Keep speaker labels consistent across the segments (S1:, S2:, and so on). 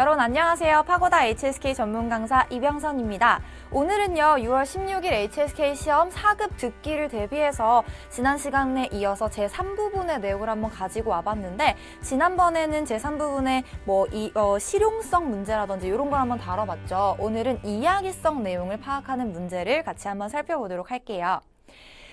S1: 여러분 안녕하세요. 파고다 HSK 전문 강사 이병선입니다. 오늘은요 6월 16일 HSK 시험 4급 듣기를 대비해서 지난 시간에 이어서 제3부분의 내용을 한번 가지고 와봤는데, 지난번에는 제3부분의 실용성 문제라든지 이런 걸 한번 다뤄봤죠. 오늘은 이야기성 내용을 파악하는 문제를 같이 한번 살펴보도록 할게요.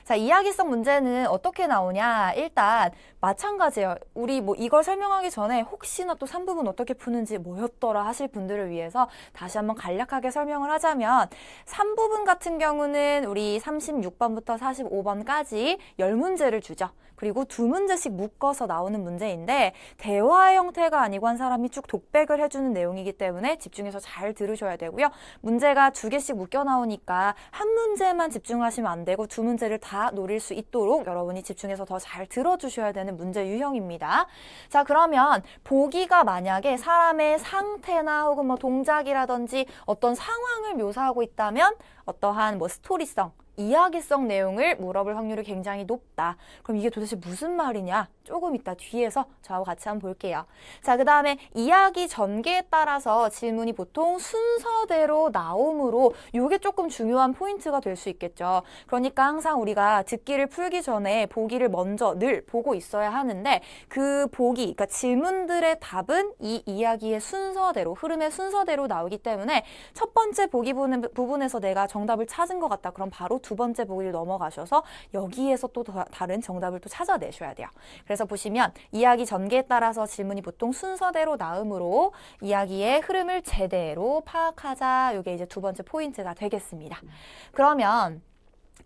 S1: 자, 이야기성 문제는 어떻게 나오냐? 일단 마찬가지예요. 우리 이걸 설명하기 전에 혹시나 또 3부분 어떻게 푸는지 뭐였더라 하실 분들을 위해서 다시 한번 간략하게 설명을 하자면, 3부분 같은 경우는 우리 36번부터 45번까지 10문제를 주죠. 그리고 2문제씩 묶어서 나오는 문제인데, 대화 형태가 아니고 한 사람이 쭉 독백을 해주는 내용이기 때문에 집중해서 잘 들으셔야 되고요. 문제가 2개씩 묶여 나오니까 한 문제만 집중하시면 안 되고 2문제를 다 노릴 수 있도록 여러분이 집중해서 더 잘 들어주셔야 되는 문제 유형입니다. 자, 그러면 보기가 만약에 사람의 상태나 혹은 동작이라든지 어떤 상황을 묘사하고 있다면 어떠한 스토리성, 이야기성 내용을 물어볼 확률이 굉장히 높다. 그럼 이게 도대체 무슨 말이냐? 조금 이따 뒤에서 저하고 같이 한번 볼게요. 자, 그 다음에 이야기 전개에 따라서 질문이 보통 순서대로 나오므로 이게 조금 중요한 포인트가 될 수 있겠죠. 그러니까 항상 우리가 듣기를 풀기 전에 보기를 먼저 늘 보고 있어야 하는데, 그 보기, 그러니까 질문들의 답은 이 이야기의 순서대로, 흐름의 순서대로 나오기 때문에 첫 번째 보기 부분에서 내가 정답을 찾은 것 같다. 그럼 바로 두 번째 보기를 넘어가셔서 여기에서 또 다른 정답을 또 찾아내셔야 돼요. 그래서 보시면 이야기 전개에 따라서 질문이 보통 순서대로 나오므로 이야기의 흐름을 제대로 파악하자. 이게 이제 두 번째 포인트가 되겠습니다. 그러면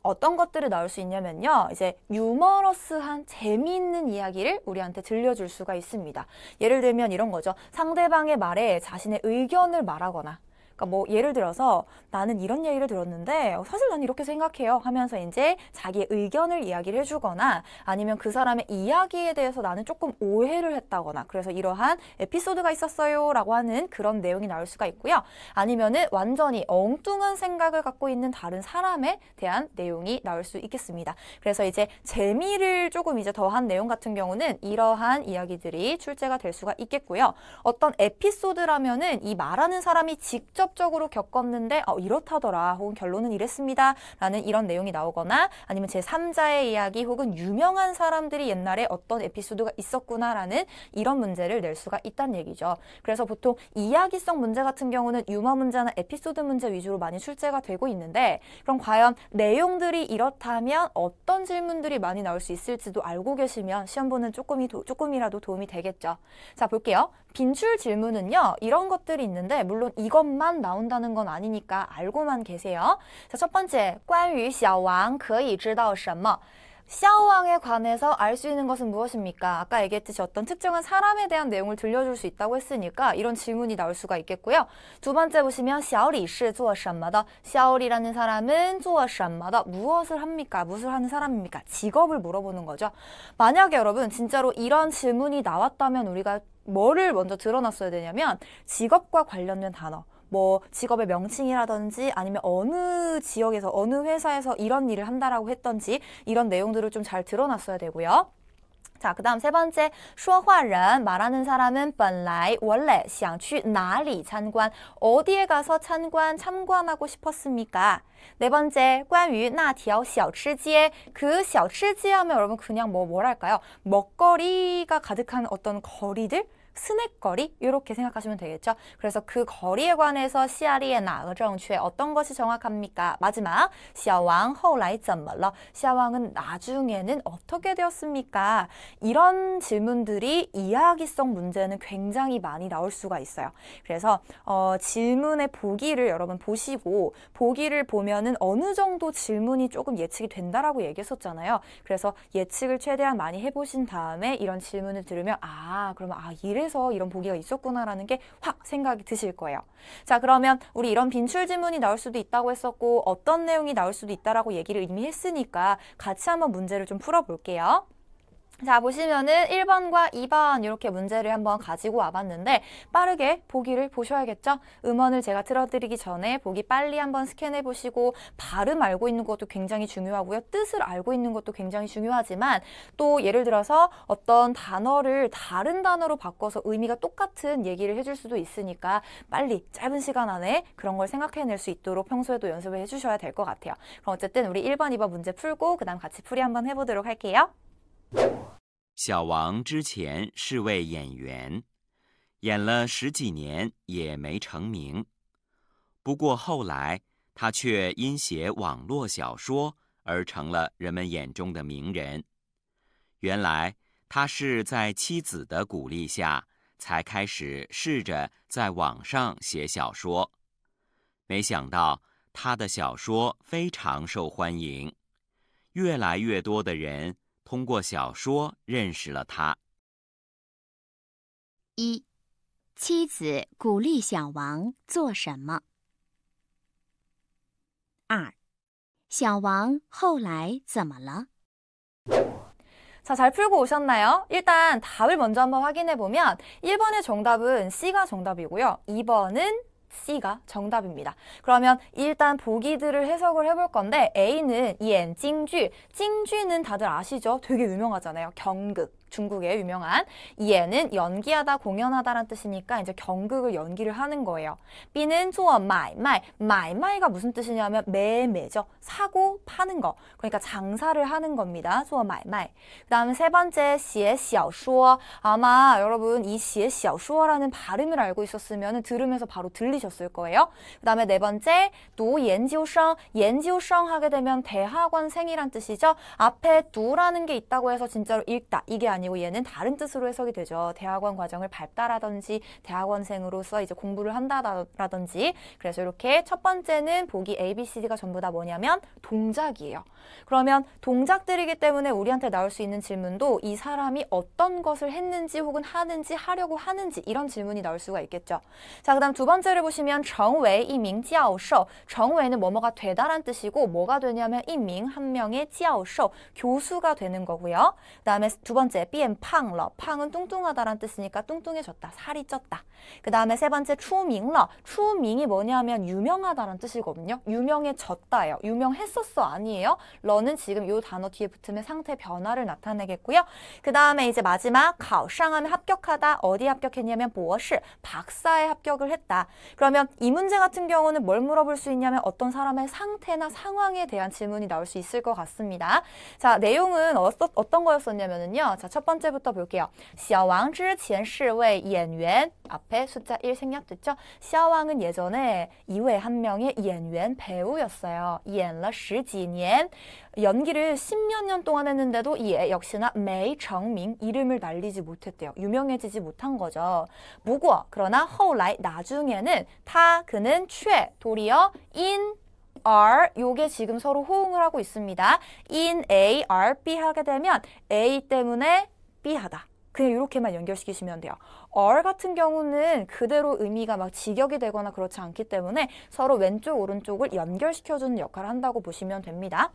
S1: 어떤 것들을 나올 수 있냐면요, 이제 유머러스한 재미있는 이야기를 우리한테 들려줄 수가 있습니다. 예를 들면 이런 거죠. 상대방의 말에 자신의 의견을 말하거나, 그러니까 예를 들어서 나는 이런 얘기를 들었는데 사실 난 이렇게 생각해요 하면서 이제 자기의 의견을 이야기를 해주거나, 아니면 그 사람의 이야기에 대해서 나는 조금 오해를 했다거나, 그래서 이러한 에피소드가 있었어요 라고 하는 그런 내용이 나올 수가 있고요. 아니면은 완전히 엉뚱한 생각을 갖고 있는 다른 사람에 대한 내용이 나올 수 있겠습니다. 그래서 이제 재미를 조금 이제 더한 내용 같은 경우는 이러한 이야기들이 출제가 될 수가 있겠고요. 어떤 에피소드라면은 이 말하는 사람이 직접적으로 겪었는데 이렇다더라, 혹은 결론은 이랬습니다 라는 이런 내용이 나오거나, 아니면 제3자의 이야기 혹은 유명한 사람들이 옛날에 어떤 에피소드가 있었구나 라는 이런 문제를 낼 수가 있다는 얘기죠. 그래서 보통 이야기성 문제 같은 경우는 유머 문제나 에피소드 문제 위주로 많이 출제가 되고 있는데, 그럼 과연 내용들이 이렇다면 어떤 질문들이 많이 나올 수 있을지도 알고 계시면 시험 보는 조금이라도 도움이 되겠죠. 자, 볼게요. 빈출 질문은요, 이런 것들이 있는데 물론 이것만 나온다는 건 아니니까 알고만 계세요. 자, 첫 번째, 关于小王可以知道什么? 샤오왕에 관해서 알 수 있는 것은 무엇입니까? 아까 얘기했듯이 어떤 특정한 사람에 대한 내용을 들려줄 수 있다고 했으니까 이런 질문이 나올 수가 있겠고요. 두 번째 보시면 小李是做什么的? 샤오리라는 사람은 做什么的? 무엇을 합니까? 무엇을 하는 사람입니까? 직업을 물어보는 거죠. 만약에 여러분 진짜로 이런 질문이 나왔다면 우리가 뭐를 먼저 드러났어야 되냐면 직업과 관련된 단어, 직업의 명칭이라든지 아니면 어느 지역에서 어느 회사에서 이런 일을 한다라고 했던지 이런 내용들을 좀 잘 드러났어야 되고요. 자, 그 다음 세 번째, 说话人 말하는 사람은 本来 원래 想去哪里参观 어디에 가서 참관하고 싶었습니까? 네 번째, 关于那条小吃街 그 小吃街 하면 여러분 그냥 뭐랄까요? 먹거리가 가득한 어떤 거리들? 스낵거리? 이렇게 생각하시면 되겠죠. 그래서 그 거리에 관해서 시아리의 나의 정취에 어떤 것이 정확합니까? 마지막, 小王后来怎么了? 샤왕은 나중에는 어떻게 되었습니까? 이런 질문들이 이야기성 문제는 굉장히 많이 나올 수가 있어요. 그래서 질문의 보기를 여러분 보시고, 보기를 보면은 어느 정도 질문이 조금 예측이 된다라고 얘기했었잖아요. 그래서 예측을 최대한 많이 해보신 다음에 이런 질문을 들으면 그러면 이래서 이런 보기가 있었구나라는 게 확 생각이 드실 거예요. 자, 그러면 우리 이런 빈출 질문이 나올 수도 있다고 했었고 어떤 내용이 나올 수도 있다라고 얘기를 이미 했으니까 같이 한번 문제를 좀 풀어볼게요. 자, 보시면은 1번과 2번 이렇게 문제를 한번 가지고 와봤는데 빠르게 보기를 보셔야겠죠? 음원을 제가 틀어드리기 전에 보기 빨리 한번 스캔해 보시고 발음 알고 있는 것도 굉장히 중요하고요. 뜻을 알고 있는 것도 굉장히 중요하지만 또 예를 들어서 어떤 단어를 다른 단어로 바꿔서 의미가 똑같은 얘기를 해줄 수도 있으니까 빨리 짧은 시간 안에 그런 걸 생각해낼 수 있도록 평소에도 연습을 해주셔야 될 것 같아요. 그럼 어쨌든 우리 1번, 2번 문제 풀고 그 다음 같이 풀이 한번 해보도록 할게요.
S2: 小王之前是位演员，演了10几年也没成名。不过后来，他却因写网络小说而成了人们眼中的名人。原来，他是在妻子的鼓励下，才开始试着在网上写小说。没想到，他的小说非常受欢迎，越来越多的人通过小说认识了他。
S3: 一，妻子鼓励小王做什么？二，小王后来怎么了？
S1: 자, 잘 풀고 오셨나요? 일단 답을 먼저 한번 확인해보면 1번의 정답은 C가 정답이고요. 2번은 C가 정답입니다. 그러면 일단 보기들을 해석을 해볼 건데 A는 演京剧, 징쥐는 다들 아시죠? 되게 유명하잖아요. 경극. 중국의 유명한 예는 연기하다, 공연하다란 뜻이니까 이제 경극을 연기를 하는 거예요. B는 做买卖,買賣가 무슨 뜻이냐면 매매죠. 사고 파는 거. 그러니까 장사를 하는 겁니다. 做买卖. 그다음에 세 번째 写小说. 아마 여러분 이 写小说라는 발음을 알고 있었으면 들으면서 바로 들리셨을 거예요. 그다음에 네 번째 读研究生. 研究生 하게 되면 대학원생이란 뜻이죠. 앞에 读라는 게 있다고 해서 진짜로 읽다. 이게 아니고 얘는 다른 뜻으로 해석이 되죠. 대학원 과정을 밟다라든지 대학원생으로서 이제 공부를 한다라든지. 그래서 이렇게 첫 번째는 보기 A, B, C, D가 전부 다 뭐냐면 동작이에요. 그러면 동작들이기 때문에 우리한테 나올 수 있는 질문도 이 사람이 어떤 것을 했는지 혹은 하는지 하려고 하는지 이런 질문이 나올 수가 있겠죠. 자, 그 다음 두 번째를 보시면 成为一名教授. 成为는 뭐뭐가 되다란 뜻이고 뭐가 되냐면 一名, 한 명의 教授, 교수가 되는 거고요. 그 다음에 두 번째 变胖了. 胖은 뚱뚱하다란 뜻이니까 뚱뚱해졌다, 살이 쪘다. 그 다음에 세 번째 出名了. 出名이 뭐냐면 유명하다란 뜻이거든요. 유명해졌다예요. 유명했었어 아니에요. 러는 지금 이 단어 뒤에 붙으면 상태 변화를 나타내겠고요. 그 다음에 이제 마지막 考上 하면 합격하다. 어디 합격했냐면 博士, 박사에 합격을 했다. 그러면 이 문제 같은 경우는 뭘 물어볼 수 있냐면 어떤 사람의 상태나 상황에 대한 질문이 나올 수 있을 것 같습니다. 자, 내용은 어떤 거였었냐면요. 자, 첫 번째부터 볼게요. 小王之前是位演员. 앞에 숫자 1 생략됐죠? 小王은 예전에 이외 한 명의 演员 배우였어요. 演了十几年. 연기를 10몇 년 동안 했는데도 예 역시나 没成名, 이름을 날리지 못했대요. 유명해지지 못한 거죠. 不过 그러나 后来 나중에는 그는 却 도리어 in are 요게 지금 서로 호응을 하고 있습니다. in A, are B 하게 되면 A 때문에 B 하다. 그냥 이렇게만 연결시키시면 돼요. are 같은 경우는 그대로 의미가 막 직역이 되거나 그렇지 않기 때문에 서로 왼쪽 오른쪽을 연결시켜주는 역할을 한다고 보시면 됩니다.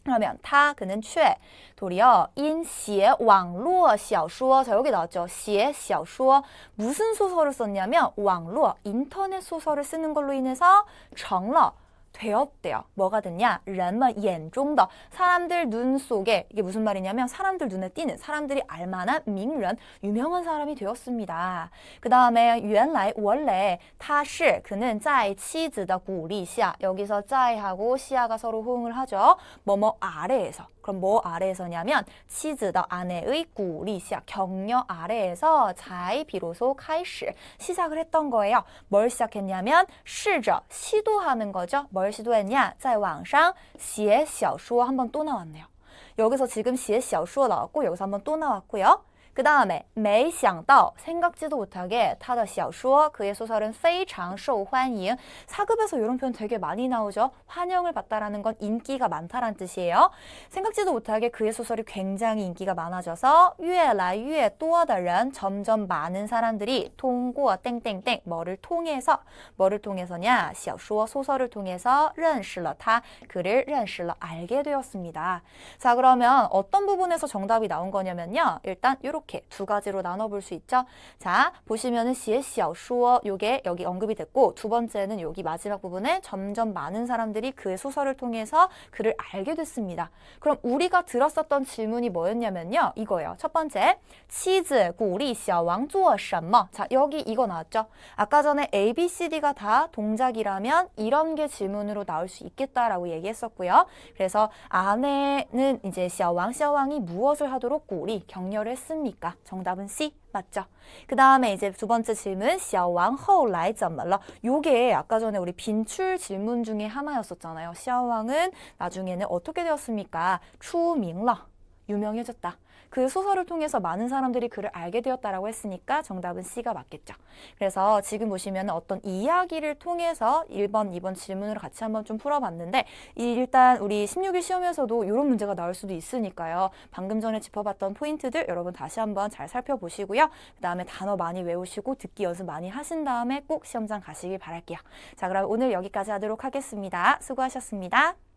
S1: 그러면 그는 却 도리어 in 写网络小说. 자, 여기 나왔죠. 写小说. 무슨 소설을 썼냐면 网络 인터넷 소설을 쓰는 걸로 인해서 成了 되었대요. 뭐가 됐냐? 人们眼中的 사람들 눈 속에 이게 무슨 말이냐면 사람들 눈에 띄는 사람들이 알만한 名人 유명한 사람이 되었습니다. 그 다음에 原来 원래 他是 그는 在妻子的鼓励下 여기서 在하고 시아가 서로 호응을 하죠. 뭐뭐 아래에서. 그럼 뭐 아래에서냐면 妻子的 아내의 鼓励下 격려 아래에서 잘 비로소 开始 시작을 했던 거예요. 뭘 시작했냐면 试着 시도하는 거죠. 뭘 시도했냐? 在网上写小说 한번 또 나왔네요. 여기서 지금 写小说 나왔고 여기서 한번 또 나왔고요. 그 그 다음에 没想到 생각지도 못하게 他的小说 그의 소설은 非常受欢迎 4급에서 이런 표현 되게 많이 나오죠. 환영을 받다라는 건 인기가 많다라는 뜻이에요. 생각지도 못하게 그의 소설이 굉장히 인기가 많아져서 越来越多的人 점점 많은 사람들이 通过 땡땡땡 뭐를 통해서냐 小说 소설을 통해서 认识了他 그를 认识了 알게 되었습니다. 자, 그러면 어떤 부분에서 정답이 나온 거냐면요. 일단 이렇게 두 가지로 나눠볼 수 있죠. 자, 보시면은 写小说 요게 여기 언급이 됐고 두 번째는 여기 마지막 부분에 점점 많은 사람들이 그의 소설을 통해서 그를 알게 됐습니다. 그럼 우리가 들었었던 질문이 뭐였냐면요. 이거예요. 첫 번째, 妻子鼓励小王做什么? 자, 여기 이거 나왔죠. 아까 전에 A, B, C, D가 다 동작이라면 이런 게 질문으로 나올 수 있겠다라고 얘기했었고요. 그래서 아내는 이제 小王이 무엇을 하도록鼓励, 격려를 했습니까? 정답은 C. 맞죠? 그 다음에 이제 두 번째 질문, 小王后来怎么了? 요게 아까 전에 우리 빈출 질문 중에 하나였었잖아요. 小王은 나중에는 어떻게 되었습니까? 出名了. 유명해졌다. 그 소설을 통해서 많은 사람들이 그를 알게 되었다라고 했으니까 정답은 C가 맞겠죠. 그래서 지금 보시면 어떤 이야기를 통해서 1번, 2번 질문으로 같이 한번 좀 풀어봤는데 일단 우리 16일 시험에서도 이런 문제가 나올 수도 있으니까요. 방금 전에 짚어봤던 포인트들 여러분 다시 한번 잘 살펴보시고요. 그 다음에 단어 많이 외우시고 듣기 연습 많이 하신 다음에 꼭 시험장 가시길 바랄게요. 자, 그럼 오늘 여기까지 하도록 하겠습니다. 수고하셨습니다.